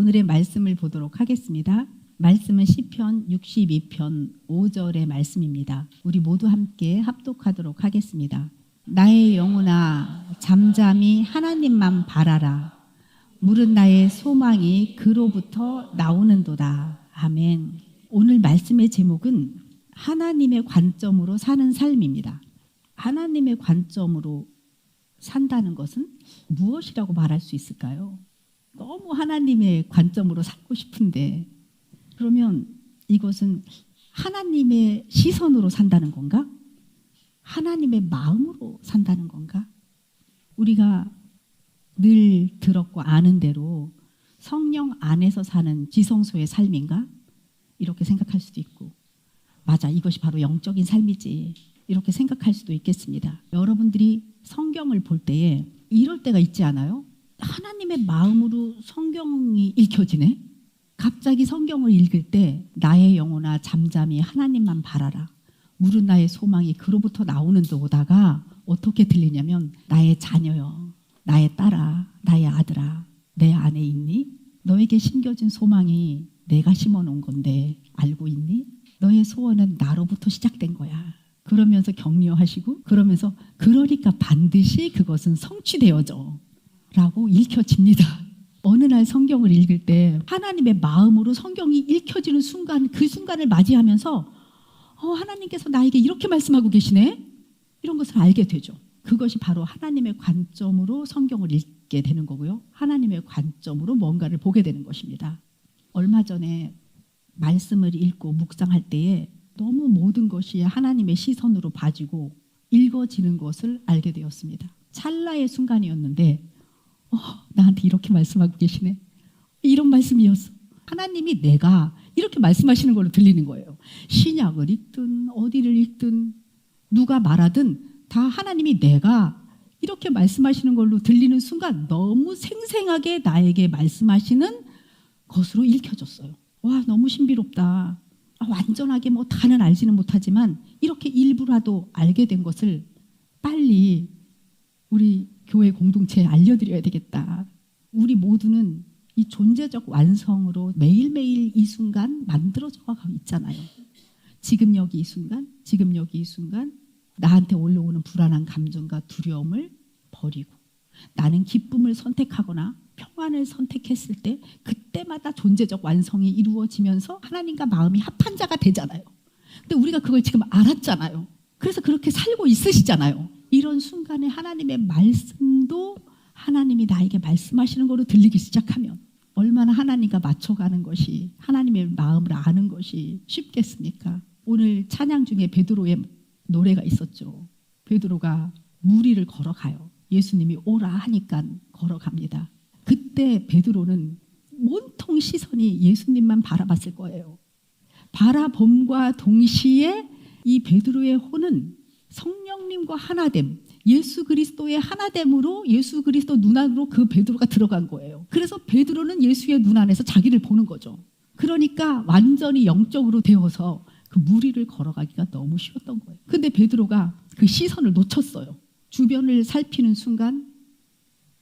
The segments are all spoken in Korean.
오늘의 말씀을 보도록 하겠습니다. 말씀은 시편 62편 5절의 말씀입니다. 우리 모두 함께 합독하도록 하겠습니다. 나의 영혼아 잠잠히 하나님만 바라라. 물은 나의 소망이 그로부터 나오는도다. 아멘. 오늘 말씀의 제목은 하나님의 관점으로 사는 삶입니다. 하나님의 관점으로 산다는 것은 무엇이라고 말할 수 있을까요? 너무 하나님의 관점으로 살고 싶은데 그러면 이것은 하나님의 시선으로 산다는 건가? 하나님의 마음으로 산다는 건가? 우리가 늘 들었고 아는 대로 성령 안에서 사는 지성소의 삶인가? 이렇게 생각할 수도 있고 맞아, 이것이 바로 영적인 삶이지 이렇게 생각할 수도 있겠습니다. 여러분들이 성경을 볼 때에 이럴 때가 있지 않아요? 하나님의 마음으로 성경이 읽혀지네? 갑자기 성경을 읽을 때 나의 영혼아 잠잠히 하나님만 바라라. 물은 나의 소망이 그로부터 나오는데 오다가 어떻게 들리냐면 나의 자녀여, 나의 딸아, 나의 아들아, 내 안에 있니? 너에게 심겨진 소망이 내가 심어놓은 건데 알고 있니? 너의 소원은 나로부터 시작된 거야. 그러면서 격려하시고 그러면서 그러니까 반드시 그것은 성취되어져 라고 읽혀집니다. 어느 날 성경을 읽을 때 하나님의 마음으로 성경이 읽혀지는 순간 그 순간을 맞이하면서 하나님께서 나에게 이렇게 말씀하고 계시네? 이런 것을 알게 되죠. 그것이 바로 하나님의 관점으로 성경을 읽게 되는 거고요. 하나님의 관점으로 뭔가를 보게 되는 것입니다. 얼마 전에 말씀을 읽고 묵상할 때에 너무 모든 것이 하나님의 시선으로 봐지고 읽어지는 것을 알게 되었습니다. 찰나의 순간이었는데 나한테 이렇게 말씀하고 계시네. 이런 말씀이었어. 하나님이 내가 이렇게 말씀하시는 걸로 들리는 거예요. 신약을 읽든 어디를 읽든 누가 말하든 다 하나님이 내가 이렇게 말씀하시는 걸로 들리는 순간 너무 생생하게 나에게 말씀하시는 것으로 읽혀졌어요. 와, 너무 신비롭다. 완전하게 다는 알지는 못하지만 이렇게 일부라도 알게 된 것을 빨리 우리 교회 공동체에 알려드려야 되겠다. 우리 모두는 이 존재적 완성으로 매일매일 이 순간 만들어져 가고 있잖아요. 지금 여기 이 순간, 지금 여기 이 순간 나한테 올라오는 불안한 감정과 두려움을 버리고 나는 기쁨을 선택하거나 평안을 선택했을 때 그때마다 존재적 완성이 이루어지면서 하나님과 마음이 합한 자가 되잖아요. 근데 우리가 그걸 지금 알았잖아요. 그래서 그렇게 살고 있으시잖아요. 이런 순간에 하나님의 말씀도 하나님이 나에게 말씀하시는 거로 들리기 시작하면 얼마나 하나님과 맞춰가는 것이 하나님의 마음을 아는 것이 쉽겠습니까? 오늘 찬양 중에 베드로의 노래가 있었죠. 베드로가 물 위를 걸어가요. 예수님이 오라 하니까 걸어갑니다. 그때 베드로는 온통 시선이 예수님만 바라봤을 거예요. 바라봄과 동시에 이 베드로의 혼은 성령님과 하나됨, 예수 그리스도의 하나됨으로 예수 그리스도 눈 안으로 그 베드로가 들어간 거예요. 그래서 베드로는 예수의 눈 안에서 자기를 보는 거죠. 그러니까 완전히 영적으로 되어서 그 물 위를 걸어가기가 너무 쉬웠던 거예요. 근데 베드로가 그 시선을 놓쳤어요. 주변을 살피는 순간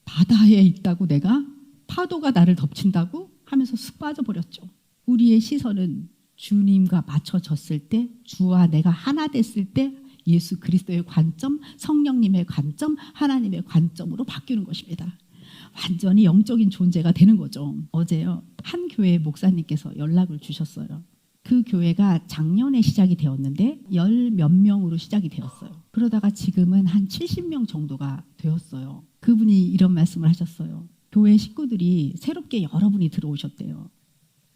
바다에 있다고 내가 파도가 나를 덮친다고 하면서 쑥 빠져버렸죠. 우리의 시선은 주님과 맞춰졌을 때 주와 내가 하나 됐을 때 예수 그리스도의 관점, 성령님의 관점, 하나님의 관점으로 바뀌는 것입니다. 완전히 영적인 존재가 되는 거죠. 어제요 한 교회 목사님께서 연락을 주셨어요. 그 교회가 작년에 시작이 되었는데 10몇 명으로 시작이 되었어요. 그러다가 지금은 한 70명 정도가 되었어요. 그분이 이런 말씀을 하셨어요. 교회 식구들이 새롭게 여러분이 들어오셨대요.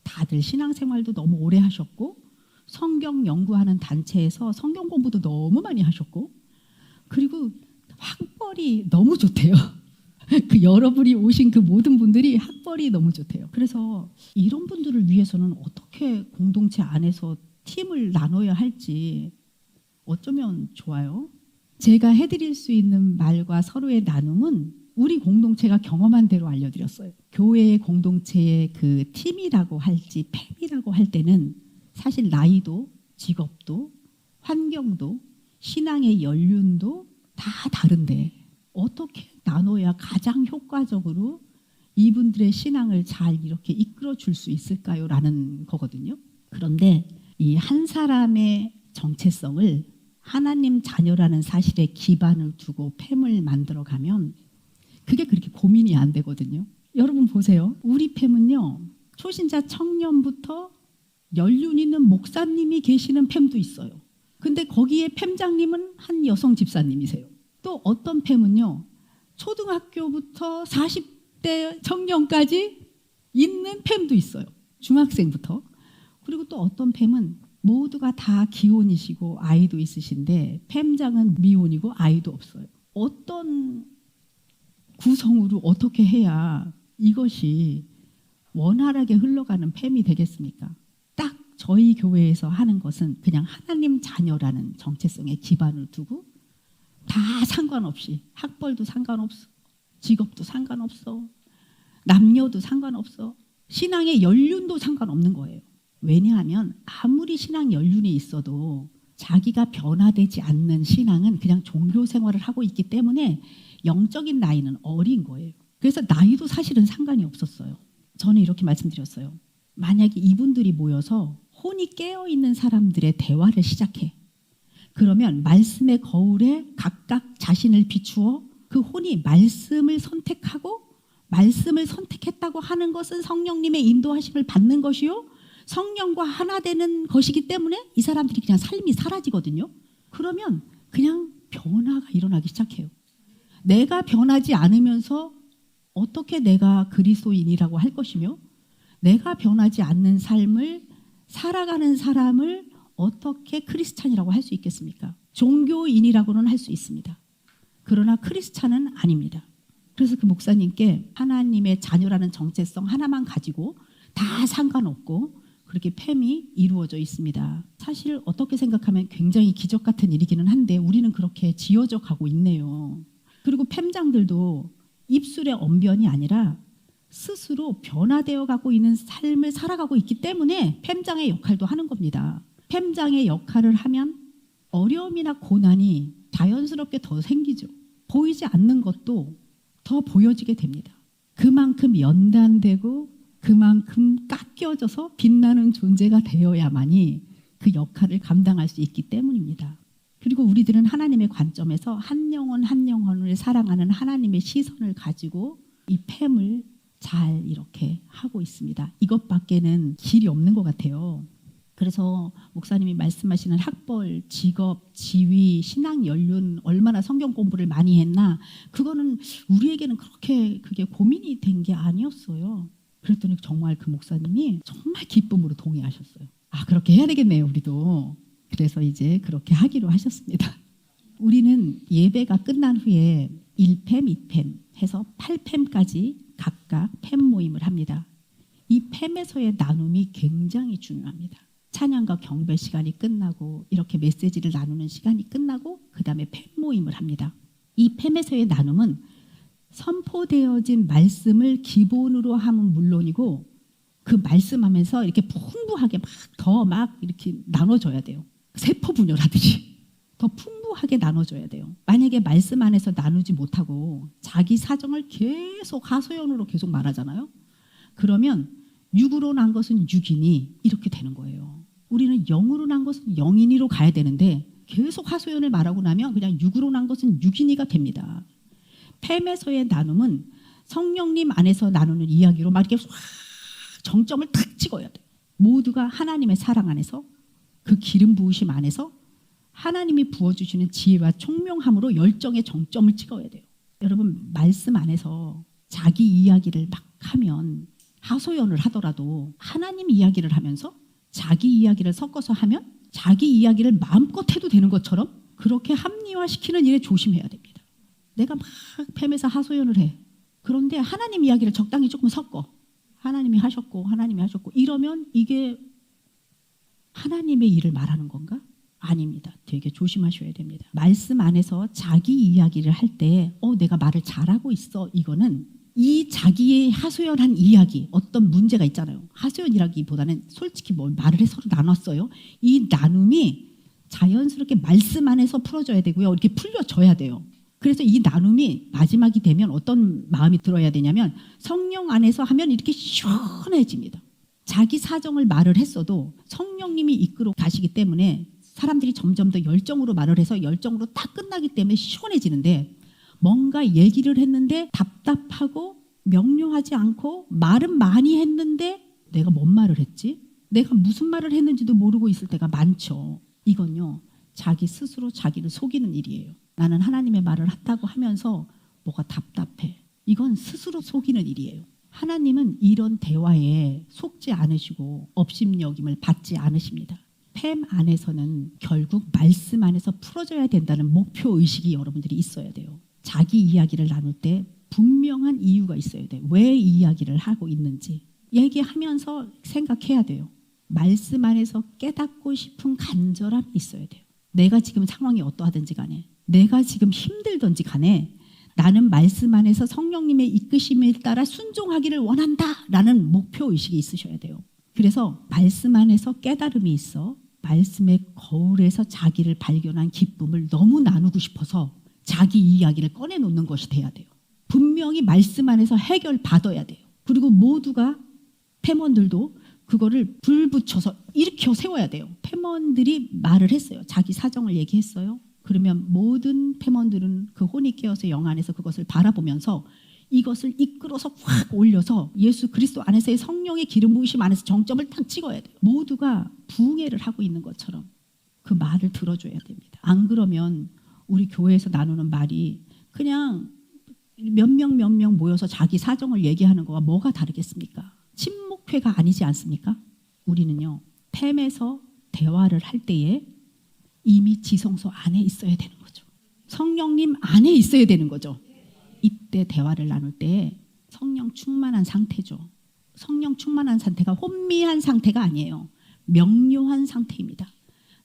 다들 신앙생활도 너무 오래 하셨고 성경 연구하는 단체에서 성경 공부도 너무 많이 하셨고 그리고 학벌이 너무 좋대요. 그 여러분이 오신 그 모든 분들이 학벌이 너무 좋대요. 그래서 이런 분들을 위해서는 어떻게 공동체 안에서 팀을 나눠야 할지 어쩌면 좋아요. 제가 해드릴 수 있는 말과 서로의 나눔은 우리 공동체가 경험한 대로 알려드렸어요. 교회의 공동체의 그 팀이라고 할지 팸이라고 할 때는 사실 나이도 직업도 환경도 신앙의 연륜도 다 다른데 어떻게 나눠야 가장 효과적으로 이 이분들의 신앙을 잘 이렇게 이끌어 줄 수 있을까요? 라는 거거든요. 그런데 이 한 사람의 정체성을 하나님 자녀라는 사실에 기반을 두고 팸을 만들어 가면 그게 그렇게 고민이 안 되거든요. 여러분 보세요. 우리 팸은요. 초신자 청년부터 연륜 있는 목사님이 계시는 팸도 있어요. 근데 거기에 팸장님은 한 여성 집사님이세요. 또 어떤 팸은요. 초등학교부터 40대 청년까지 있는 팸도 있어요. 중학생부터. 그리고 또 어떤 팸은 모두가 다 기혼이시고 아이도 있으신데 팸장은 미혼이고 아이도 없어요. 어떤 구성으로 어떻게 해야 이것이 원활하게 흘러가는 팸이 되겠습니까? 딱 저희 교회에서 하는 것은 그냥 하나님 자녀라는 정체성에 기반을 두고 다 상관없이 학벌도 상관없어, 직업도 상관없어, 남녀도 상관없어, 신앙의 연륜도 상관없는 거예요. 왜냐하면 아무리 신앙 연륜이 있어도 자기가 변화되지 않는 신앙은 그냥 종교 생활을 하고 있기 때문에 영적인 나이는 어린 거예요. 그래서 나이도 사실은 상관이 없었어요. 저는 이렇게 말씀드렸어요. 만약에 이분들이 모여서 혼이 깨어있는 사람들의 대화를 시작해. 그러면 말씀의 거울에 각각 자신을 비추어 그 혼이 말씀을 선택하고 말씀을 선택했다고 하는 것은 성령님의 인도하심을 받는 것이요. 성령과 하나 되는 것이기 때문에 이 사람들이 그냥 삶이 사라지거든요. 그러면 그냥 변화가 일어나기 시작해요. 내가 변하지 않으면서 어떻게 내가 그리스도인이라고 할 것이며 내가 변하지 않는 삶을 살아가는 사람을 어떻게 크리스찬이라고 할 수 있겠습니까? 종교인이라고는 할 수 있습니다. 그러나 크리스찬은 아닙니다. 그래서 그 목사님께 하나님의 자녀라는 정체성 하나만 가지고 다 상관없고 그렇게 팸이 이루어져 있습니다. 사실 어떻게 생각하면 굉장히 기적 같은 일이기는 한데 우리는 그렇게 지어져 가고 있네요. 그리고 팸장들도 입술의 언변이 아니라 스스로 변화되어 가고 있는 삶을 살아가고 있기 때문에 팸장의 역할도 하는 겁니다. 팸장의 역할을 하면 어려움이나 고난이 자연스럽게 더 생기죠. 보이지 않는 것도 더 보여지게 됩니다. 그만큼 연단되고 그만큼 깎여져서 빛나는 존재가 되어야만이 그 역할을 감당할 수 있기 때문입니다. 그리고 우리들은 하나님의 관점에서 한 영혼 한 영혼을 사랑하는 하나님의 시선을 가지고 이 팸을 잘 이렇게 하고 있습니다. 이것밖에는 길이 없는 것 같아요. 그래서 목사님이 말씀하시는 학벌, 직업, 지위, 신앙 연륜, 얼마나 성경 공부를 많이 했나 그거는 우리에게는 그렇게 그게 고민이 된 게 아니었어요. 그랬더니 정말 그 목사님이 정말 기쁨으로 동의하셨어요. 아, 그렇게 해야 되겠네요, 우리도. 그래서 이제 그렇게 하기로 하셨습니다. 우리는 예배가 끝난 후에 1팸, 2팸 해서 8팸까지 각각 팸 모임을 합니다. 이 팸에서의 나눔이 굉장히 중요합니다. 찬양과 경배 시간이 끝나고 이렇게 메시지를 나누는 시간이 끝나고 그 다음에 팸 모임을 합니다. 이 팸에서의 나눔은 선포되어진 말씀을 기본으로 하면 물론이고 그 말씀하면서 이렇게 풍부하게 막 이렇게 나눠줘야 돼요. 세포 분열하듯이 더 풍부하게 나눠줘야 돼요. 만약에 말씀 안에서 나누지 못하고 자기 사정을 계속 하소연으로 계속 말하잖아요. 그러면 육으로 난 것은 육이니 이렇게 되는 거예요. 우리는 영으로 난 것은 영이니로 가야 되는데 계속 하소연을 말하고 나면 그냥 육으로 난 것은 육이니가 됩니다. 팸에서의 나눔은 성령님 안에서 나누는 이야기로 막 이렇게 정점을 탁 찍어야 돼요. 모두가 하나님의 사랑 안에서 그 기름 부으심 안에서 하나님이 부어주시는 지혜와 총명함으로 열정의 정점을 찍어야 돼요. 여러분 말씀 안에서 자기 이야기를 막 하면 하소연을 하더라도 하나님 이야기를 하면서 자기 이야기를 섞어서 하면 자기 이야기를 마음껏 해도 되는 것처럼 그렇게 합리화시키는 일에 조심해야 됩니다. 내가 막 팸에서 하소연을 해. 그런데 하나님 이야기를 적당히 조금 섞어. 하나님이 하셨고 이러면 이게 하나님의 일을 말하는 건가? 아닙니다. 되게 조심하셔야 됩니다. 말씀 안에서 자기 이야기를 할 때 내가 말을 잘하고 있어. 이거는 이 자기의 하소연한 이야기 어떤 문제가 있잖아요. 하소연이라기보다는 솔직히 뭘 말을 해서 나눴어요. 이 나눔이 자연스럽게 말씀 안에서 풀어져야 되고요. 이렇게 풀려져야 돼요. 그래서 이 나눔이 마지막이 되면 어떤 마음이 들어야 되냐면 성령 안에서 하면 이렇게 시원해집니다. 자기 사정을 말을 했어도 성령님이 이끌어 가시기 때문에 사람들이 점점 더 열정으로 말을 해서 열정으로 딱 끝나기 때문에 시원해지는데, 뭔가 얘기를 했는데 답답하고 명료하지 않고 말은 많이 했는데 내가 뭔 말을 했지? 내가 무슨 말을 했는지도 모르고 있을 때가 많죠. 이건요, 자기 스스로 자기를 속이는 일이에요. 나는 하나님의 말을 한다고 하면서 뭐가 답답해. 이건 스스로 속이는 일이에요. 하나님은 이런 대화에 속지 않으시고 업심여김을 받지 않으십니다. 팸 안에서는 결국 말씀 안에서 풀어져야 된다는 목표의식이 여러분들이 있어야 돼요. 자기 이야기를 나눌 때 분명한 이유가 있어야 돼요. 왜 이 이야기를 하고 있는지 얘기하면서 생각해야 돼요. 말씀 안에서 깨닫고 싶은 간절함이 있어야 돼요. 내가 지금 상황이 어떠하든지 간에, 내가 지금 힘들든지 간에 나는 말씀 안에서 성령님의 이끄심에 따라 순종하기를 원한다라는 목표의식이 있으셔야 돼요. 그래서 말씀 안에서 깨달음이 있어 말씀의 거울에서 자기를 발견한 기쁨을 너무 나누고 싶어서 자기 이야기를 꺼내놓는 것이 돼야 돼요. 분명히 말씀 안에서 해결받아야 돼요. 그리고 모두가, 패먼들도 그거를 불 붙여서 일으켜 세워야 돼요. 패먼들이 말을 했어요. 자기 사정을 얘기했어요. 그러면 모든 패먼들은 그 혼이 깨어서 영 안에서 그것을 바라보면서 이것을 이끌어서 확 올려서 예수 그리스도 안에서의 성령의 기름 부으심 안에서 정점을 딱 찍어야 돼요. 모두가 부흥회를 하고 있는 것처럼 그 말을 들어줘야 됩니다. 안 그러면 우리 교회에서 나누는 말이 그냥 몇 명 모여서 자기 사정을 얘기하는 거와 뭐가 다르겠습니까? 친목회가 아니지 않습니까? 우리는요, 팸에서 대화를 할 때에 이미 지성소 안에 있어야 되는 거죠. 성령님 안에 있어야 되는 거죠. 이때 대화를 나눌 때 성령 충만한 상태죠. 성령 충만한 상태가 혼미한 상태가 아니에요. 명료한 상태입니다.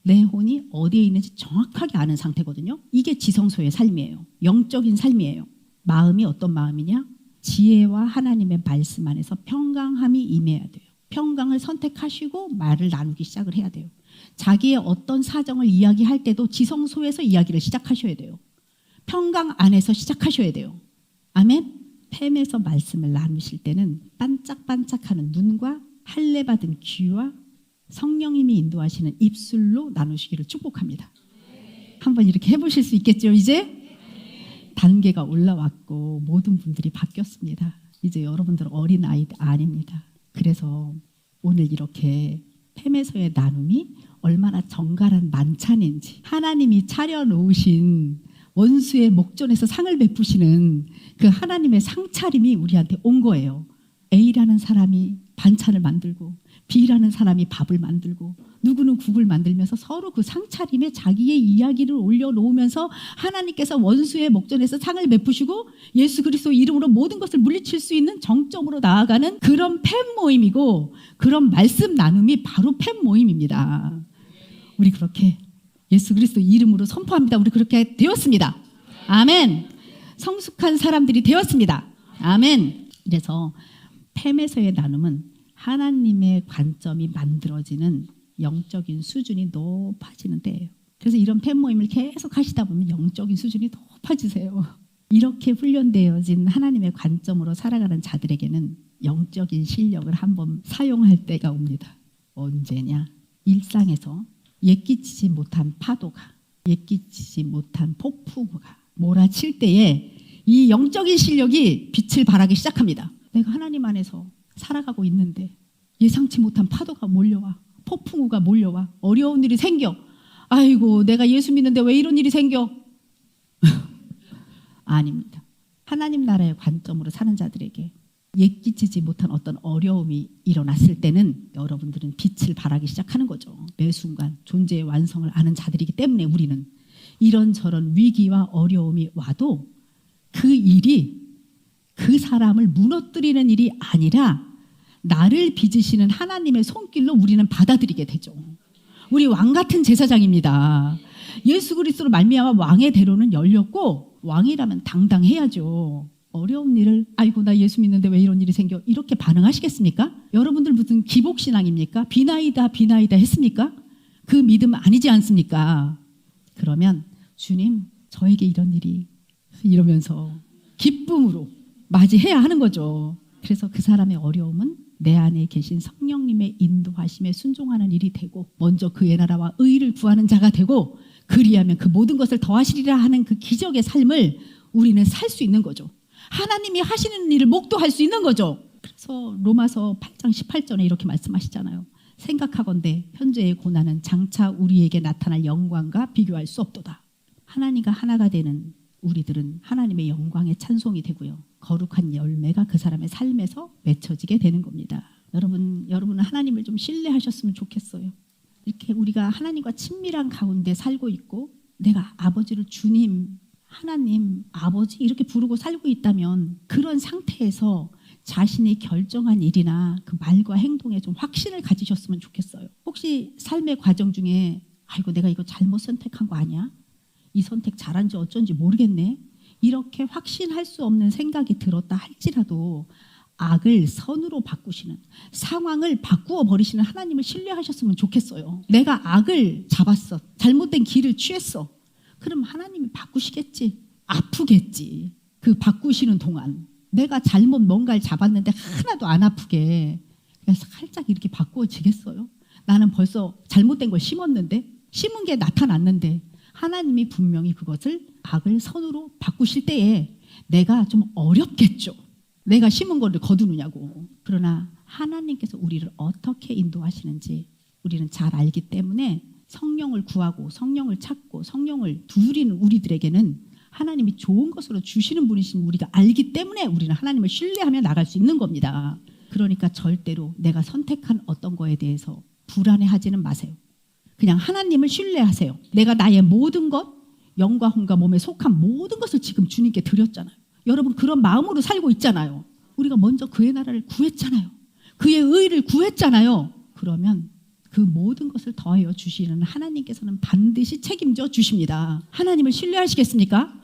내 혼이 어디에 있는지 정확하게 아는 상태거든요. 이게 지성소의 삶이에요. 영적인 삶이에요. 마음이 어떤 마음이냐? 지혜와 하나님의 말씀 안에서 평강함이 임해야 돼요. 평강을 선택하시고 말을 나누기 시작을 해야 돼요. 자기의 어떤 사정을 이야기할 때도 지성소에서 이야기를 시작하셔야 돼요. 평강 안에서 시작하셔야 돼요. 아멘. 팸에서 말씀을 나누실 때는 반짝반짝하는 눈과 할례 받은 귀와 성령님이 인도하시는 입술로 나누시기를 축복합니다. 한번 이렇게 해보실 수 있겠죠? 이제 단계가 올라왔고 모든 분들이 바뀌었습니다. 이제 여러분들 어린 아이 아닙니다. 그래서 오늘 이렇게 팸에서의 나눔이 얼마나 정갈한 만찬인지, 하나님이 차려놓으신 원수의 목전에서 상을 베푸시는 그 하나님의 상차림이 우리한테 온 거예요. A라는 사람이 반찬을 만들고 B라는 사람이 밥을 만들고 누구는 국을 만들면서 서로 그 상차림에 자기의 이야기를 올려놓으면서 하나님께서 원수의 목전에서 상을 베푸시고 예수 그리스도 이름으로 모든 것을 물리칠 수 있는 정점으로 나아가는 그런 팸 모임이고, 그런 말씀 나눔이 바로 팸 모임입니다. 우리 그렇게 예수 그리스도 이름으로 선포합니다. 우리 그렇게 되었습니다. 아멘. 성숙한 사람들이 되었습니다. 아멘. 그래서 팸에서의 나눔은 하나님의 관점이 만들어지는 영적인 수준이 높아지는 때예요. 그래서 이런 팸 모임을 계속 하시다 보면 영적인 수준이 높아지세요. 이렇게 훈련되어진 하나님의 관점으로 살아가는 자들에게는 영적인 실력을 한번 사용할 때가 옵니다. 언제냐? 일상에서 예기치지 못한 파도가, 예기치지 못한 폭풍우가 몰아칠 때에 이 영적인 실력이 빛을 발하기 시작합니다. 내가 하나님 안에서 살아가고 있는데 예상치 못한 파도가 몰려와, 폭풍우가 몰려와, 어려운 일이 생겨. 아이고, 내가 예수 믿는데 왜 이런 일이 생겨? 아닙니다. 하나님 나라의 관점으로 사는 자들에게 예기치지 못한 어떤 어려움이 일어났을 때는 여러분들은 빛을 발하기 시작하는 거죠. 매 순간 존재의 완성을 아는 자들이기 때문에 우리는 이런저런 위기와 어려움이 와도 그 일이 그 사람을 무너뜨리는 일이 아니라 나를 빚으시는 하나님의 손길로 우리는 받아들이게 되죠. 우리 왕 같은 제사장입니다. 예수 그리스도로 말미암아 왕의 대로는 열렸고 왕이라면 당당해야죠. 어려운 일을 아이고 나 예수 믿는데 왜 이런 일이 생겨, 이렇게 반응하시겠습니까? 여러분들 무슨 기복신앙입니까? 비나이다 했습니까? 그 믿음 아니지 않습니까? 그러면 주님, 저에게 이런 일이 이러면서 기쁨으로 맞이해야 하는 거죠. 그래서 그 사람의 어려움은 내 안에 계신 성령님의 인도하심에 순종하는 일이 되고 먼저 그의 나라와 의를 구하는 자가 되고 그리하면 그 모든 것을 더하시리라 하는 그 기적의 삶을 우리는 살 수 있는 거죠. 하나님이 하시는 일을 목도할 수 있는 거죠. 그래서 로마서 8장 18절에 이렇게 말씀하시잖아요. 생각하건대 현재의 고난은 장차 우리에게 나타날 영광과 비교할 수 없도다. 하나님과 하나가 되는 우리들은 하나님의 영광의 찬송이 되고요. 거룩한 열매가 그 사람의 삶에서 맺혀지게 되는 겁니다. 여러분은 하나님을 좀 신뢰하셨으면 좋겠어요. 이렇게 우리가 하나님과 친밀한 가운데 살고 있고 내가 아버지를 주님, 하나님, 아버지 이렇게 부르고 살고 있다면 그런 상태에서 자신이 결정한 일이나 그 말과 행동에 좀 확신을 가지셨으면 좋겠어요. 혹시 삶의 과정 중에 아이고 내가 이거 잘못 선택한 거 아니야? 이 선택 잘한지 어쩐지 모르겠네. 이렇게 확신할 수 없는 생각이 들었다 할지라도 악을 선으로 바꾸시는, 상황을 바꾸어 버리시는 하나님을 신뢰하셨으면 좋겠어요. 내가 악을 잡았어. 잘못된 길을 취했어. 그럼 하나님이 바꾸시겠지. 아프겠지. 그 바꾸시는 동안 내가 잘못 뭔가를 잡았는데 하나도 안 아프게 그래서 살짝 이렇게 바꾸어지겠어요? 나는 벌써 잘못된 걸 심었는데, 심은 게 나타났는데 하나님이 분명히 그것을 악을 선으로 바꾸실 때에 내가 좀 어렵겠죠. 내가 심은 거를 거두느냐고. 그러나 하나님께서 우리를 어떻게 인도하시는지 우리는 잘 알기 때문에 성령을 구하고 성령을 찾고 성령을 두드리는 우리들에게는 하나님이 좋은 것으로 주시는 분이신 우리가 알기 때문에 우리는 하나님을 신뢰하며 나갈 수 있는 겁니다. 그러니까 절대로 내가 선택한 어떤 거에 대해서 불안해하지는 마세요. 그냥 하나님을 신뢰하세요. 내가 나의 모든 것, 영과 혼과 몸에 속한 모든 것을 지금 주님께 드렸잖아요. 여러분 그런 마음으로 살고 있잖아요. 우리가 먼저 그의 나라를 구했잖아요. 그의 의를 구했잖아요. 그러면 그 모든 것을 더하여 주시는 하나님께서는 반드시 책임져 주십니다. 하나님을 신뢰하시겠습니까?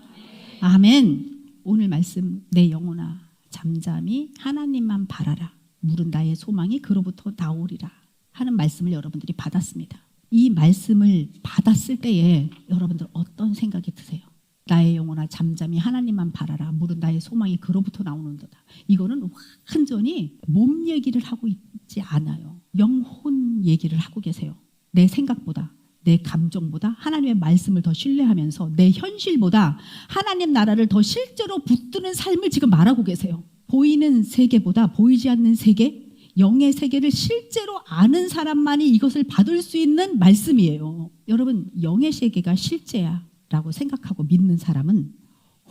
아멘. 오늘 말씀 내 영혼아 잠잠히 하나님만 바라라. 물은 나의 소망이 그로부터 나오리라 하는 말씀을 여러분들이 받았습니다. 이 말씀을 받았을 때에 여러분들 어떤 생각이 드세요? 나의 영혼아 잠잠히 하나님만 바라라. 물은 나의 소망이 그로부터 나오는도다. 이거는 완전히 몸 얘기를 하고 있지 않아요. 영혼 얘기를 하고 계세요. 내 생각보다 내 감정보다 하나님의 말씀을 더 신뢰하면서 내 현실보다 하나님 나라를 더 실제로 붙드는 삶을 지금 말하고 계세요. 보이는 세계보다 보이지 않는 세계, 영의 세계를 실제로 아는 사람만이 이것을 받을 수 있는 말씀이에요. 여러분 영의 세계가 실제야 라고 생각하고 믿는 사람은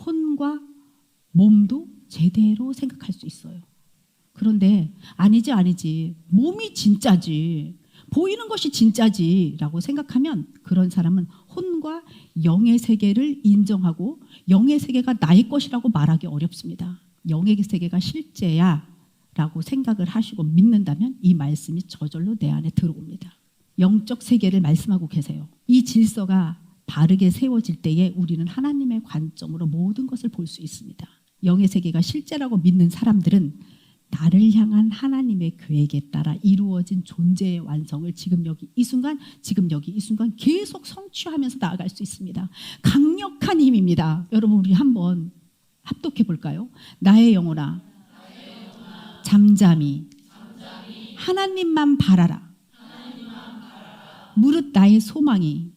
혼과 몸도 제대로 생각할 수 있어요. 그런데 아니지 몸이 진짜지 보이는 것이 진짜지 라고 생각하면 그런 사람은 혼과 영의 세계를 인정하고 영의 세계가 나의 것이라고 말하기 어렵습니다. 영의 세계가 실제야 라고 생각을 하시고 믿는다면 이 말씀이 저절로 내 안에 들어옵니다. 영적 세계를 말씀하고 계세요. 이 질서가 바르게 세워질 때에 우리는 하나님의 관점으로 모든 것을 볼 수 있습니다. 영의 세계가 실제라고 믿는 사람들은 나를 향한 하나님의 계획에 따라 이루어진 존재의 완성을 지금 여기 이 순간 계속 성취하면서 나아갈 수 있습니다. 강력한 힘입니다. 여러분 우리 한번 합독해 볼까요? 나의 영혼아 잠잠히 하나님만 바라라. 무릇 나의 소망이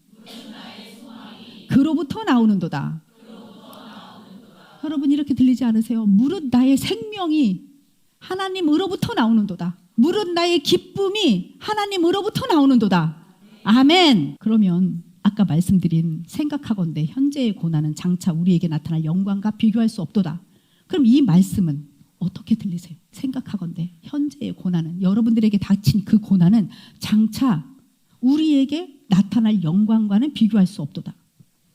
그로부터 나오는도다. 여러분 이렇게 들리지 않으세요? 무릇 나의 생명이 하나님으로부터 나오는도다. 무릇 나의 기쁨이 하나님으로부터 나오는도다. 아멘. 그러면 아까 말씀드린 생각하건대 현재의 고난은 장차 우리에게 나타날 영광과 비교할 수 없도다. 그럼 이 말씀은 어떻게 들리세요? 생각하건대 현재의 고난은 여러분들에게 닥친 그 고난은 장차 우리에게 나타날 영광과는 비교할 수 없도다.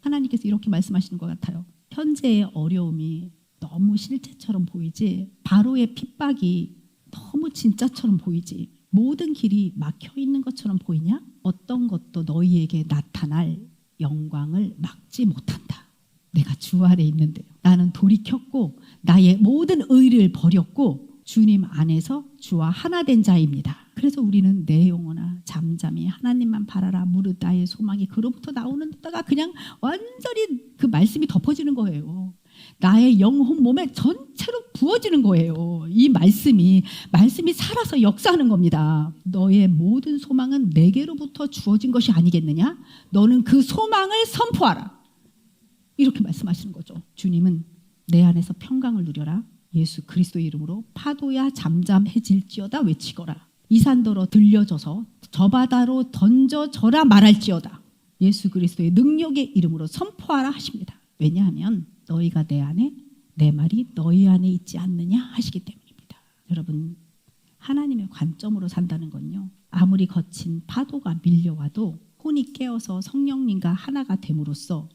하나님께서 이렇게 말씀하시는 것 같아요. 현재의 어려움이 너무 실제처럼 보이지 바로의 핍박이 너무 진짜처럼 보이지 모든 길이 막혀 있는 것처럼 보이냐? 어떤 것도 너희에게 나타날 영광을 막지 못한다. 내가 주 아래 있는데요. 나는 돌이켰고 나의 모든 의를 버렸고 주님 안에서 주와 하나 된 자입니다. 그래서 우리는 내 영혼아 잠잠히 하나님만 바라라. 무릇 나의 소망이 그로부터 나오는 데다가 그냥 완전히 그 말씀이 덮어지는 거예요. 나의 영혼 몸에 전체로 부어지는 거예요. 이 말씀이 살아서 역사하는 겁니다. 너의 모든 소망은 내게로부터 주어진 것이 아니겠느냐? 너는 그 소망을 선포하라. 이렇게 말씀하시는 거죠. 주님은 내 안에서 평강을 누려라. 예수 그리스도의 이름으로 파도야 잠잠해질지어다 외치거라. 이 산더러 들려져서 저 바다로 던져져라 말할지어다. 예수 그리스도의 능력의 이름으로 선포하라 하십니다. 왜냐하면 너희가 내 안에 내 말이 너희 안에 있지 않느냐 하시기 때문입니다. 여러분, 하나님의 관점으로 산다는 건요, 아무리 거친 파도가 밀려와도 혼이 깨어서 성령님과 하나가 됨으로써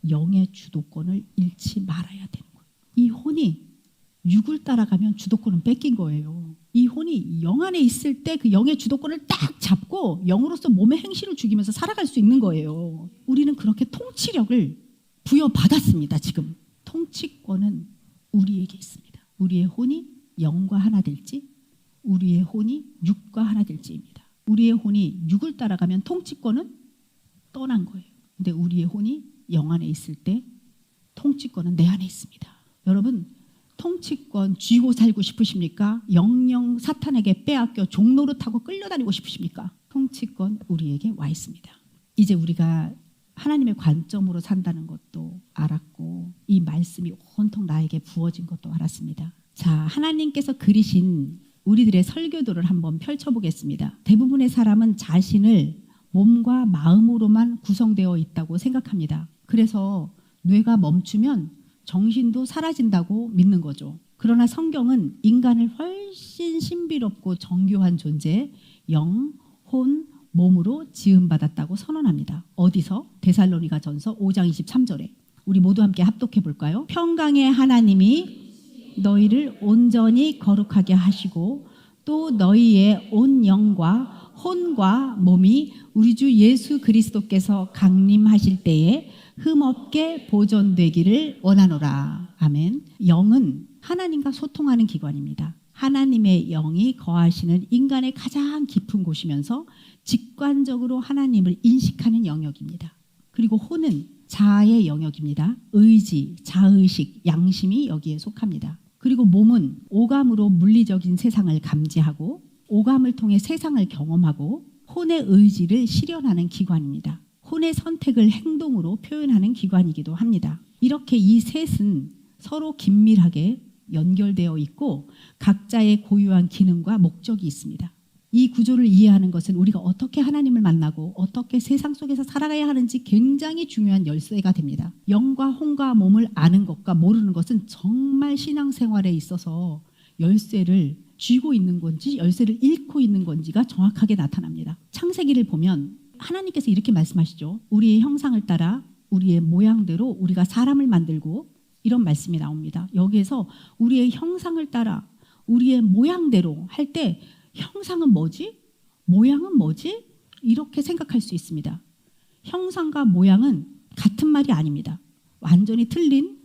영의 주도권을 잃지 말아야 되는 거예요. 이 혼이 육을 따라가면 주도권은 뺏긴 거예요. 이 혼이 영 안에 있을 때 그 영의 주도권을 딱 잡고 영으로서 몸의 행실을 죽이면서 살아갈 수 있는 거예요. 우리는 그렇게 통치력을 부여받았습니다. 지금 통치권은 우리에게 있습니다. 우리의 혼이 영과 하나 될지, 우리의 혼이 육과 하나 될지입니다. 우리의 혼이 육을 따라가면 통치권은 떠난 거예요. 근데 우리의 혼이 영 안에 있을 때 통치권은 내 안에 있습니다. 여러분, 통치권 쥐고 살고 싶으십니까? 영영 사탄에게 빼앗겨 종노릇하고 끌려다니고 싶으십니까? 통치권 우리에게 와 있습니다. 이제 우리가 하나님의 관점으로 산다는 것도 알았고, 이 말씀이 온통 나에게 부어진 것도 알았습니다. 자, 하나님께서 그리신 우리들의 설교도를 한번 펼쳐보겠습니다. 대부분의 사람은 자신을 몸과 마음으로만 구성되어 있다고 생각합니다. 그래서 뇌가 멈추면 정신도 사라진다고 믿는 거죠. 그러나 성경은 인간을 훨씬 신비롭고 정교한 존재, 영, 혼, 몸으로 지음받았다고 선언합니다. 어디서? 데살로니가전서 5장 23절에. 우리 모두 함께 합독해 볼까요? 평강의 하나님이 너희를 온전히 거룩하게 하시고 또 너희의 온 영과 혼과 몸이 우리 주 예수 그리스도께서 강림하실 때에 흠없게 보존되기를 원하노라. 아멘. 영은 하나님과 소통하는 기관입니다. 하나님의 영이 거하시는 인간의 가장 깊은 곳이면서 직관적으로 하나님을 인식하는 영역입니다. 그리고 혼은 자아의 영역입니다. 의지, 자의식, 양심이 여기에 속합니다. 그리고 몸은 오감으로 물리적인 세상을 감지하고 오감을 통해 세상을 경험하고 혼의 의지를 실현하는 기관입니다. 혼의 선택을 행동으로 표현하는 기관이기도 합니다. 이렇게 이 셋은 서로 긴밀하게 연결되어 있고 각자의 고유한 기능과 목적이 있습니다. 이 구조를 이해하는 것은 우리가 어떻게 하나님을 만나고 어떻게 세상 속에서 살아가야 하는지 굉장히 중요한 열쇠가 됩니다. 영과 혼과 몸을 아는 것과 모르는 것은 정말 신앙생활에 있어서 열쇠를 쥐고 있는 건지 열쇠를 잃고 있는 건지가 정확하게 나타납니다. 창세기를 보면 하나님께서 이렇게 말씀하시죠. 우리의 형상을 따라 우리의 모양대로 우리가 사람을 만들고, 이런 말씀이 나옵니다. 여기에서 우리의 형상을 따라 우리의 모양대로 할 때 형상은 뭐지? 모양은 뭐지? 이렇게 생각할 수 있습니다. 형상과 모양은 같은 말이 아닙니다. 완전히 틀린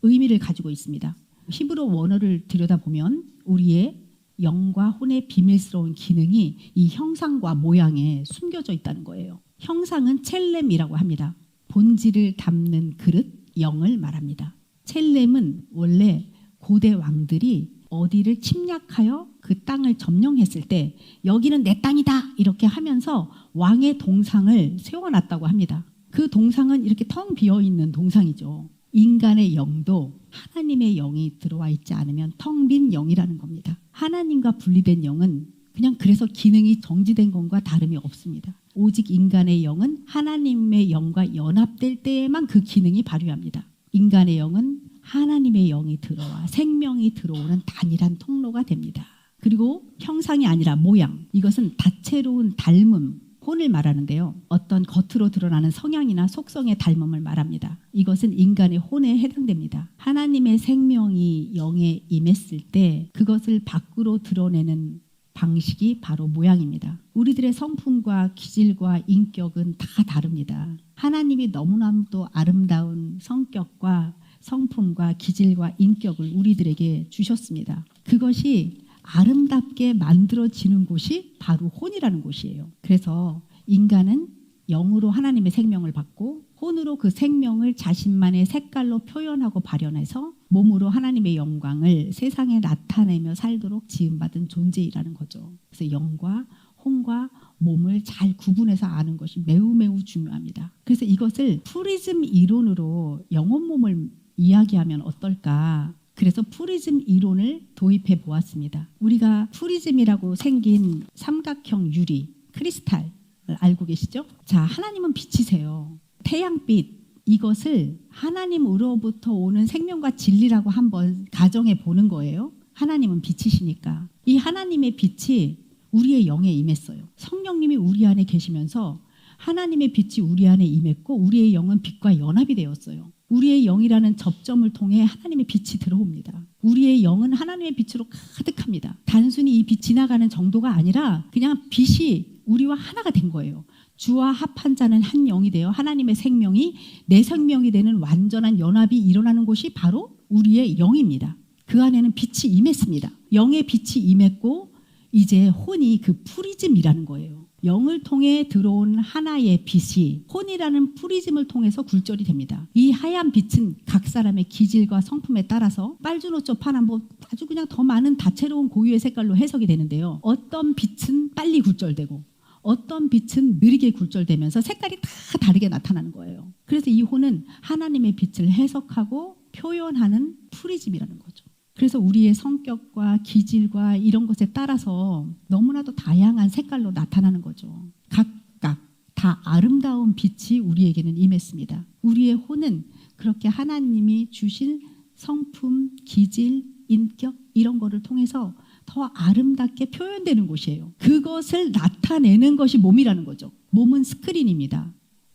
의미를 가지고 있습니다. 히브리 원어를 들여다보면 우리의 영과 혼의 비밀스러운 기능이 이 형상과 모양에 숨겨져 있다는 거예요. 형상은 첼렘이라고 합니다. 본질을 담는 그릇, 영을 말합니다. 첼렘은 원래 고대 왕들이 어디를 침략하여 그 땅을 점령했을 때 여기는 내 땅이다 이렇게 하면서 왕의 동상을 세워놨다고 합니다. 그 동상은 이렇게 텅 비어있는 동상이죠. 인간의 영도 하나님의 영이 들어와 있지 않으면 텅 빈 영이라는 겁니다. 하나님과 분리된 영은 그냥 그래서 기능이 정지된 것과 다름이 없습니다. 오직 인간의 영은 하나님의 영과 연합될 때에만 그 기능이 발휘합니다. 인간의 영은 하나님의 영이 들어와 생명이 들어오는 단일한 통로가 됩니다. 그리고 형상이 아니라 모양, 이것은 다채로운 닮음, 혼을 말하는데요. 어떤 겉으로 드러나는 성향이나 속성의 닮음을 말합니다. 이것은 인간의 혼에 해당됩니다. 하나님의 생명이 영에 임했을 때 그것을 밖으로 드러내는 방식이 바로 모양입니다. 우리들의 성품과 기질과 인격은 다 다릅니다. 하나님이 너무나도 아름다운 성격과 성품과 기질과 인격을 우리들에게 주셨습니다. 그것이 아름답게 만들어지는 곳이 바로 혼이라는 곳이에요. 그래서 인간은 영으로 하나님의 생명을 받고 혼으로 그 생명을 자신만의 색깔로 표현하고 발현해서 몸으로 하나님의 영광을 세상에 나타내며 살도록 지음받은 존재이라는 거죠. 그래서 영과 혼과 몸을 잘 구분해서 아는 것이 매우 매우 중요합니다. 그래서 이것을 프리즘 이론으로 영혼 몸을 이야기하면 어떨까? 그래서 프리즘 이론을 도입해 보았습니다. 우리가 프리즘이라고 생긴 삼각형 유리, 크리스탈 알고 계시죠? 자, 하나님은 빛이세요. 태양빛, 이것을 하나님으로부터 오는 생명과 진리라고 한번 가정해 보는 거예요. 하나님은 빛이시니까. 이 하나님의 빛이 우리의 영에 임했어요. 성령님이 우리 안에 계시면서 하나님의 빛이 우리 안에 임했고 우리의 영은 빛과 연합이 되었어요. 우리의 영이라는 접점을 통해 하나님의 빛이 들어옵니다. 우리의 영은 하나님의 빛으로 가득합니다. 단순히 이 빛 지나가는 정도가 아니라 그냥 빛이 우리와 하나가 된 거예요. 주와 합한 자는 한 영이 되어 하나님의 생명이 내 생명이 되는 완전한 연합이 일어나는 곳이 바로 우리의 영입니다. 그 안에는 빛이 임했습니다. 영의 빛이 임했고 이제 혼이 그 프리즘이라는 거예요. 영을 통해 들어온 하나의 빛이 혼이라는 프리즘을 통해서 굴절이 됩니다. 이 하얀 빛은 각 사람의 기질과 성품에 따라서 빨주노초 파남보 아주 그냥 더 많은 다채로운 고유의 색깔로 해석이 되는데요. 어떤 빛은 빨리 굴절되고 어떤 빛은 느리게 굴절되면서 색깔이 다 다르게 나타나는 거예요. 그래서 이 혼은 하나님의 빛을 해석하고 표현하는 프리즘이라는 거죠. 그래서 우리의 성격과 기질과 이런 것에 따라서 너무나도 다양한 색깔로 나타나는 거죠. 각각 다 아름다운 빛이 우리에게는 임했습니다. 우리의 혼은 그렇게 하나님이 주신 성품, 기질, 인격 이런 거를 통해서 더 아름답게 표현되는 곳이에요. 그것을 나타내는 것이 몸이라는 거죠. 몸은 스크린입니다.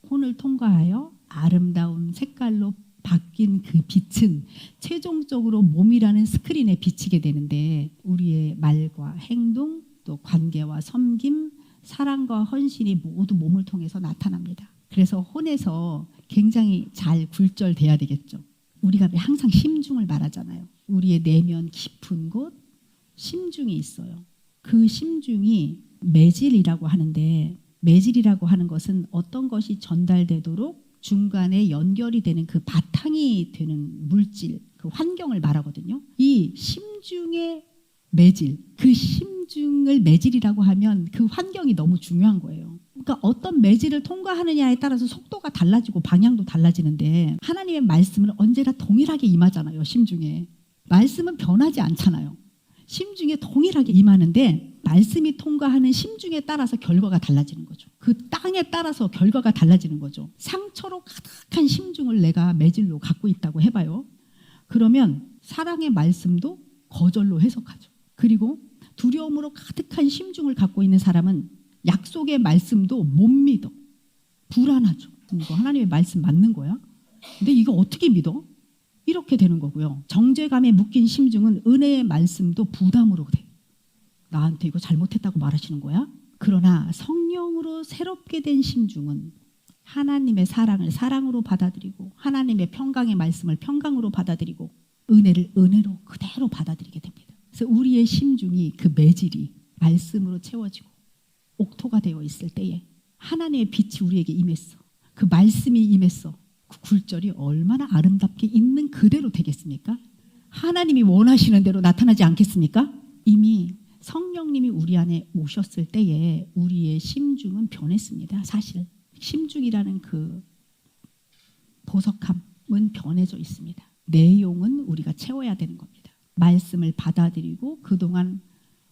혼을 통과하여 아름다운 색깔로 바뀐 그 빛은 최종적으로 몸이라는 스크린에 비치게 되는데 우리의 말과 행동, 또 관계와 섬김, 사랑과 헌신이 모두 몸을 통해서 나타납니다. 그래서 혼에서 굉장히 잘 굴절돼야 되겠죠. 우리가 항상 심중을 말하잖아요. 우리의 내면 깊은 곳, 심중이 있어요. 그 심중이 매질이라고 하는데 매질이라고 하는 것은 어떤 것이 전달되도록 중간에 연결이 되는 그 바탕이 되는 물질, 그 환경을 말하거든요. 이 심중의 매질, 그 심중을 매질이라고 하면 그 환경이 너무 중요한 거예요. 그러니까 어떤 매질을 통과하느냐에 따라서 속도가 달라지고 방향도 달라지는데 하나님의 말씀은 언제나 동일하게 임하잖아요. 심중에. 말씀은 변하지 않잖아요. 심중에 동일하게 임하는데 말씀이 통과하는 심중에 따라서 결과가 달라지는 거죠. 그 땅에 따라서 결과가 달라지는 거죠. 상처로 가득한 심중을 내가 매질로 갖고 있다고 해봐요. 그러면 사랑의 말씀도 거절로 해석하죠. 그리고 두려움으로 가득한 심중을 갖고 있는 사람은 약속의 말씀도 못 믿어. 불안하죠. 이거 하나님의 말씀 맞는 거야? 근데 이거 어떻게 믿어? 이렇게 되는 거고요. 정죄감에 묶인 심중은 은혜의 말씀도 부담으로 돼. 나한테 이거 잘못했다고 말하시는 거야? 그러나 성령으로 새롭게 된 심중은 하나님의 사랑을 사랑으로 받아들이고 하나님의 평강의 말씀을 평강으로 받아들이고 은혜를 은혜로 그대로 받아들이게 됩니다. 그래서 우리의 심중이 그 매질이 말씀으로 채워지고 옥토가 되어 있을 때에 하나님의 빛이 우리에게 임했어. 그 말씀이 임했어. 그 굴절이 얼마나 아름답게 있는 그대로 되겠습니까? 하나님이 원하시는 대로 나타나지 않겠습니까? 이미 성령님이 우리 안에 오셨을 때에 우리의 심중은 변했습니다. 사실 심중이라는 그 보석함은 변해져 있습니다. 내용은 우리가 채워야 되는 겁니다. 말씀을 받아들이고 그동안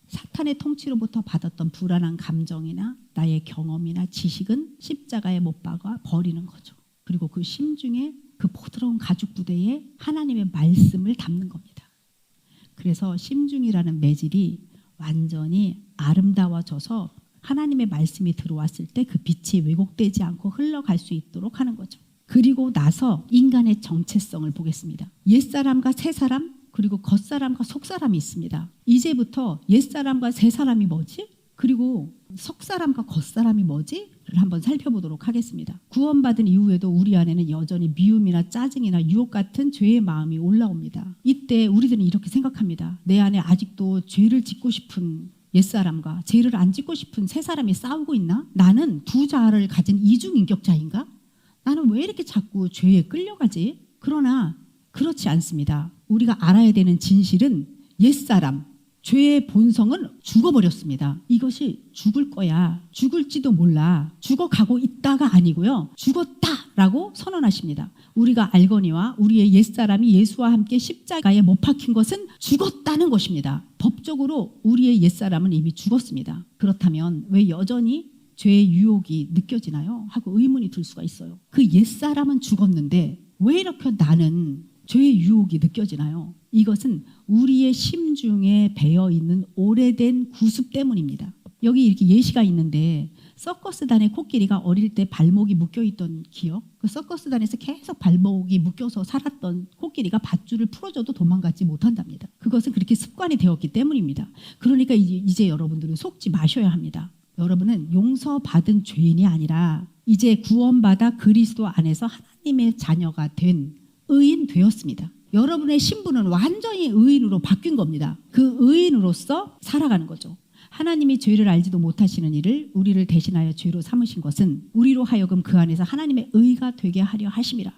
사탄의 통치로부터 받았던 불안한 감정이나 나의 경험이나 지식은 십자가에 못 박아 버리는 거죠. 그리고 그 심중에 그 포드러운 가죽 부대에 하나님의 말씀을 담는 겁니다. 그래서 심중이라는 매질이 완전히 아름다워져서 하나님의 말씀이 들어왔을 때 그 빛이 왜곡되지 않고 흘러갈 수 있도록 하는 거죠. 그리고 나서 인간의 정체성을 보겠습니다. 옛사람과 새사람 그리고 겉사람과 속사람이 있습니다. 이제부터 옛사람과 새사람이 뭐지? 그리고 속사람과 겉사람이 뭐지? 를 한번 살펴보도록 하겠습니다. 구원받은 이후에도 우리 안에는 여전히 미움이나 짜증이나 유혹 같은 죄의 마음이 올라옵니다. 이때 우리들은 이렇게 생각합니다. 내 안에 아직도 죄를 짓고 싶은 옛사람과 죄를 안 짓고 싶은 새사람이 싸우고 있나? 나는 두 자아를 가진 이중인격자인가? 나는 왜 이렇게 자꾸 죄에 끌려가지? 그러나 그렇지 않습니다. 우리가 알아야 되는 진실은 옛사람, 죄의 본성은 죽어버렸습니다. 이것이 죽을 거야. 죽을지도 몰라. 죽어가고 있다가 아니고요. 죽었다라고 선언하십니다. 우리가 알거니와 우리의 옛사람이 예수와 함께 십자가에 못 박힌 것은 죽었다는 것입니다. 법적으로 우리의 옛사람은 이미 죽었습니다. 그렇다면 왜 여전히 죄의 유혹이 느껴지나요? 하고 의문이 들 수가 있어요. 그 옛사람은 죽었는데 왜 이렇게 나는 죄의 유혹이 느껴지나요? 이것은 우리의 심중에 배어있는 오래된 구습 때문입니다. 여기 이렇게 예시가 있는데 서커스단의 코끼리가 어릴 때 발목이 묶여있던 기억, 그 서커스단에서 계속 발목이 묶여서 살았던 코끼리가 밧줄을 풀어줘도 도망가지 못한답니다. 그것은 그렇게 습관이 되었기 때문입니다. 그러니까 이제 여러분들은 속지 마셔야 합니다. 여러분은 용서받은 죄인이 아니라 이제 구원받아 그리스도 안에서 하나님의 자녀가 된 의인 되었습니다. 여러분의 신분은 완전히 의인으로 바뀐 겁니다. 그 의인으로서 살아가는 거죠. 하나님이 죄를 알지도 못하시는 이를 우리를 대신하여 죄로 삼으신 것은 우리로 하여금 그 안에서 하나님의 의가 되게 하려 하심이라.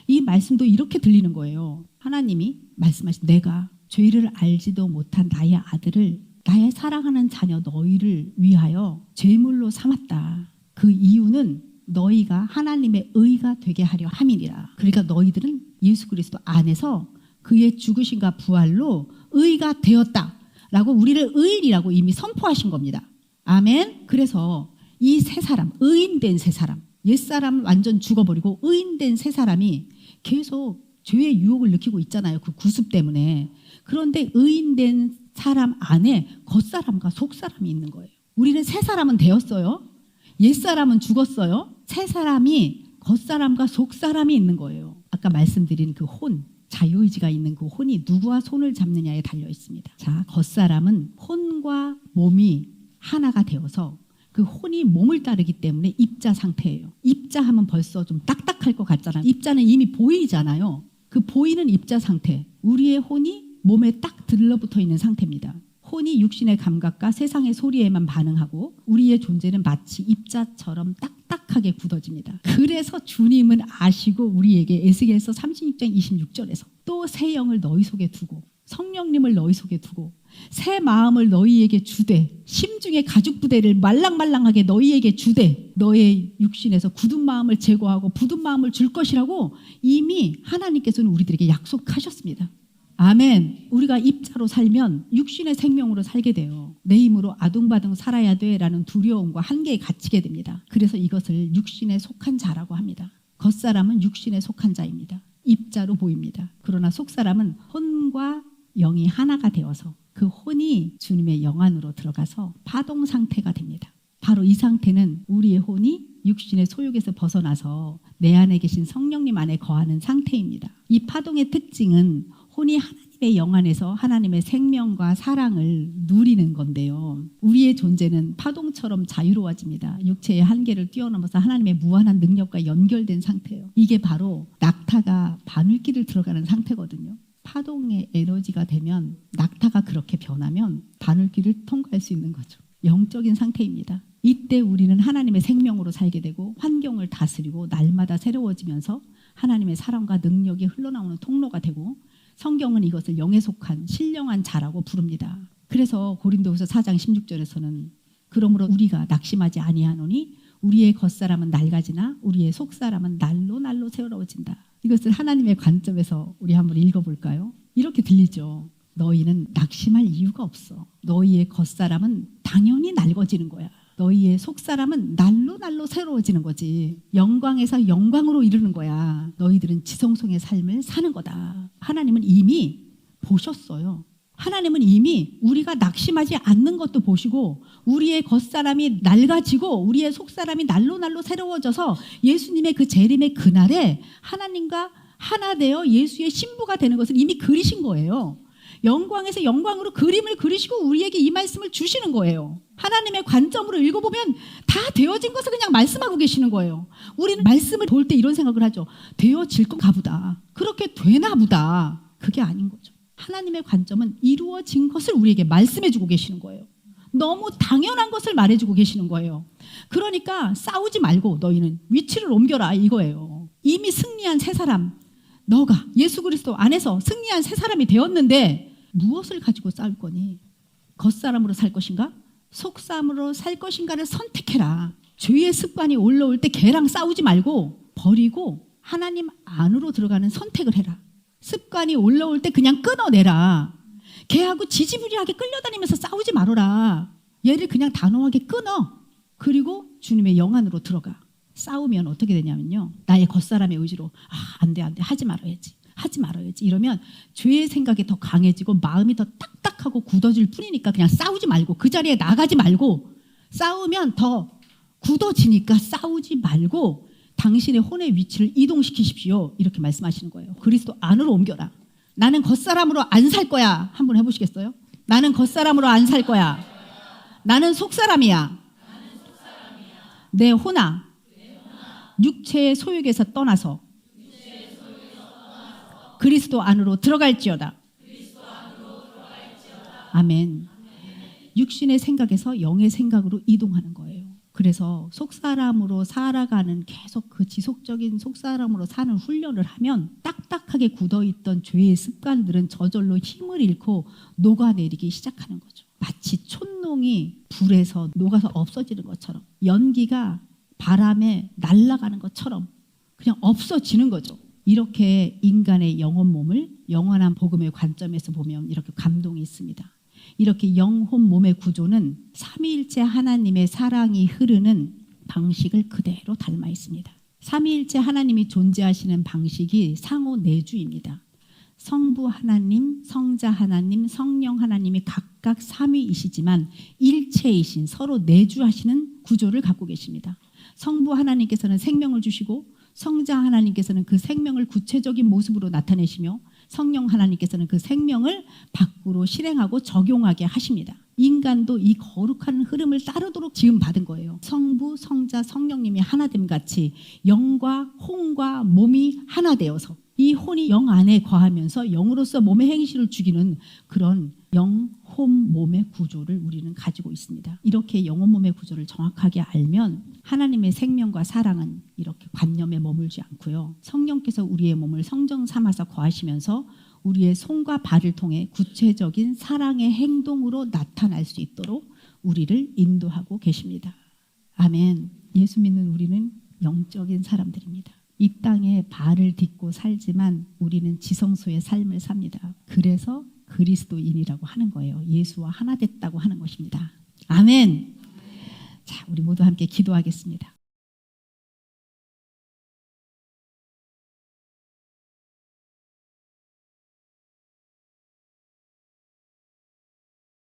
이 말씀도 이렇게 들리는 거예요. 하나님이 말씀하신 내가 죄를 알지도 못한 나의 아들을 나의 사랑하는 자녀 너희를 위하여 죄물로 삼았다. 그 이유는 너희가 하나님의 의가 되게 하려 함이니라. 그러니까 너희들은 예수 그리스도 안에서 그의 죽으심과 부활로 의가 되었다라고 우리를 의인이라고 이미 선포하신 겁니다. 아멘. 그래서 이 세 사람, 의인된 세 사람, 옛사람 완전 죽어버리고 의인된 세 사람이 계속 죄의 유혹을 느끼고 있잖아요. 그 구습 때문에. 그런데 의인된 사람 안에 겉사람과 속사람이 있는 거예요. 우리는 새 사람은 되었어요. 옛사람은 죽었어요. 새 사람이 겉사람과 속사람이 있는 거예요. 아까 말씀드린 그 혼, 자유의지가 있는 그 혼이 누구와 손을 잡느냐에 달려 있습니다. 자, 겉사람은 혼과 몸이 하나가 되어서 그 혼이 몸을 따르기 때문에 입자 상태예요. 입자 하면 벌써 좀 딱딱할 것 같잖아요. 입자는 이미 보이잖아요. 그 보이는 입자 상태, 우리의 혼이 몸에 딱 들러붙어 있는 상태입니다. 혼이 육신의 감각과 세상의 소리에만 반응하고 우리의 존재는 마치 입자처럼 딱딱하게 굳어집니다. 그래서 주님은 아시고 우리에게 에스겔서 36장 26절에서 또 새 영을 너희 속에 두고 성령님을 너희 속에 두고 새 마음을 너희에게 주되 심중의 가죽 부대를 말랑말랑하게 너희에게 주되 너의 육신에서 굳은 마음을 제거하고 굳은 마음을 줄 것이라고 이미 하나님께서는 우리들에게 약속하셨습니다. 아멘. 우리가 입자로 살면 육신의 생명으로 살게 돼요. 내 힘으로 아둥바둥 살아야 돼라는 두려움과 한계에 갇히게 됩니다. 그래서 이것을 육신에 속한 자라고 합니다. 겉사람은 육신에 속한 자입니다. 입자로 보입니다. 그러나 속사람은 혼과 영이 하나가 되어서 그 혼이 주님의 영 안으로 들어가서 파동 상태가 됩니다. 바로 이 상태는 우리의 혼이 육신의 소욕에서 벗어나서 내 안에 계신 성령님 안에 거하는 상태입니다. 이 파동의 특징은 혼이 하나님의 영 안에서 하나님의 생명과 사랑을 누리는 건데요. 우리의 존재는 파동처럼 자유로워집니다. 육체의 한계를 뛰어넘어서 하나님의 무한한 능력과 연결된 상태예요. 이게 바로 낙타가 바늘길을 들어가는 상태거든요. 파동의 에너지가 되면 낙타가 그렇게 변하면 바늘길을 통과할 수 있는 거죠. 영적인 상태입니다. 이때 우리는 하나님의 생명으로 살게 되고 환경을 다스리고 날마다 새로워지면서 하나님의 사랑과 능력이 흘러나오는 통로가 되고 성경은 이것을 영에 속한 신령한 자라고 부릅니다. 그래서 고린도후서 4장 16절에서는 그러므로 우리가 낙심하지 아니하노니 우리의 겉사람은 낡아지나 우리의 속사람은 날로 새로워진다. 이것을 하나님의 관점에서 우리 한번 읽어볼까요? 이렇게 들리죠. 너희는 낙심할 이유가 없어. 너희의 겉사람은 당연히 낡아지는 거야. 너희의 속사람은 날로 새로워지는 거지. 영광에서 영광으로 이르는 거야. 너희들은 지성송의 삶을 사는 거다. 하나님은 이미 보셨어요. 하나님은 이미 우리가 낙심하지 않는 것도 보시고 우리의 겉사람이 낡아지고 우리의 속사람이 날로 새로워져서 예수님의 그 재림의 그날에 하나님과 하나 되어 예수의 신부가 되는 것을 이미 그리신 거예요. 영광에서 영광으로 그림을 그리시고 우리에게 이 말씀을 주시는 거예요. 하나님의 관점으로 읽어보면 다 되어진 것을 그냥 말씀하고 계시는 거예요. 우리는 말씀을 볼 때 이런 생각을 하죠. 되어질 건가 보다. 그렇게 되나 보다. 그게 아닌 거죠. 하나님의 관점은 이루어진 것을 우리에게 말씀해주고 계시는 거예요. 너무 당연한 것을 말해주고 계시는 거예요. 그러니까 싸우지 말고 너희는 위치를 옮겨라 이거예요. 이미 승리한 새 사람, 너가 예수 그리스도 안에서 승리한 새 사람이 되었는데 무엇을 가지고 싸울 거니? 겉사람으로 살 것인가? 속사람으로 살 것인가를 선택해라. 죄의 습관이 올라올 때 걔랑 싸우지 말고 버리고 하나님 안으로 들어가는 선택을 해라. 습관이 올라올 때 그냥 끊어내라. 걔하고 지지부리하게 끌려다니면서 싸우지 말아라. 얘를 그냥 단호하게 끊어. 그리고 주님의 영 안으로 들어가. 싸우면 어떻게 되냐면요, 나의 겉사람의 의지로 안 돼 하지 말아야지 이러면 죄의 생각이 더 강해지고 마음이 더 딱딱하고 굳어질 뿐이니까 그냥 싸우지 말고 그 자리에 나가지 말고, 싸우면 더 굳어지니까 싸우지 말고 당신의 혼의 위치를 이동시키십시오. 이렇게 말씀하시는 거예요. 그리스도 안으로 옮겨라. 나는 겉사람으로 안 살 거야. 한번 해보시겠어요? 나는 겉사람으로 안 살 거야. 나는 속사람이야. 내 혼아, 육체의 소욕에서 떠나서 그리스도 안으로 들어갈지어다. 아멘. 육신의 생각에서 영의 생각으로 이동하는 거예요. 그래서 속사람으로 살아가는, 계속 그 지속적인 속사람으로 사는 훈련을 하면 딱딱하게 굳어있던 죄의 습관들은 저절로 힘을 잃고 녹아내리기 시작하는 거죠. 마치 촛농이 불에서 녹아서 없어지는 것처럼, 연기가 바람에 날아가는 것처럼 그냥 없어지는 거죠. 이렇게 인간의 영혼 몸을 영원한 복음의 관점에서 보면 이렇게 감동이 있습니다. 이렇게 영혼 몸의 구조는 삼위일체 하나님의 사랑이 흐르는 방식을 그대로 닮아 있습니다. 삼위일체 하나님이 존재하시는 방식이 상호 내주입니다. 성부 하나님, 성자 하나님, 성령 하나님이 각각 삼위이시지만 일체이신, 서로 내주하시는 구조를 갖고 계십니다. 성부 하나님께서는 생명을 주시고 성자 하나님께서는 그 생명을 구체적인 모습으로 나타내시며 성령 하나님께서는 그 생명을 밖으로 실행하고 적용하게 하십니다. 인간도 이 거룩한 흐름을 따르도록 지음받은 거예요. 성부, 성자, 성령님이 하나됨 같이 영과 혼과 몸이 하나 되어서 이 혼이 영 안에 거하면서 영으로서 몸의 행실을 죽이는 그런 영, 혼, 몸의 구조를 우리는 가지고 있습니다. 이렇게 영혼 몸의 구조를 정확하게 알면 하나님의 생명과 사랑은 이렇게 관념에 머물지 않고요, 성령께서 우리의 몸을 성전 삼아서 거하시면서 우리의 손과 발을 통해 구체적인 사랑의 행동으로 나타날 수 있도록 우리를 인도하고 계십니다. 아멘. 예수 믿는 우리는 영적인 사람들입니다. 이 땅에 발을 딛고 살지만 우리는 지성소의 삶을 삽니다. 그래서 그리스도인이라고 하는 거예요. 예수와 하나 됐다고 하는 것입니다. 아멘. 자, 우리 모두 함께 기도하겠습니다.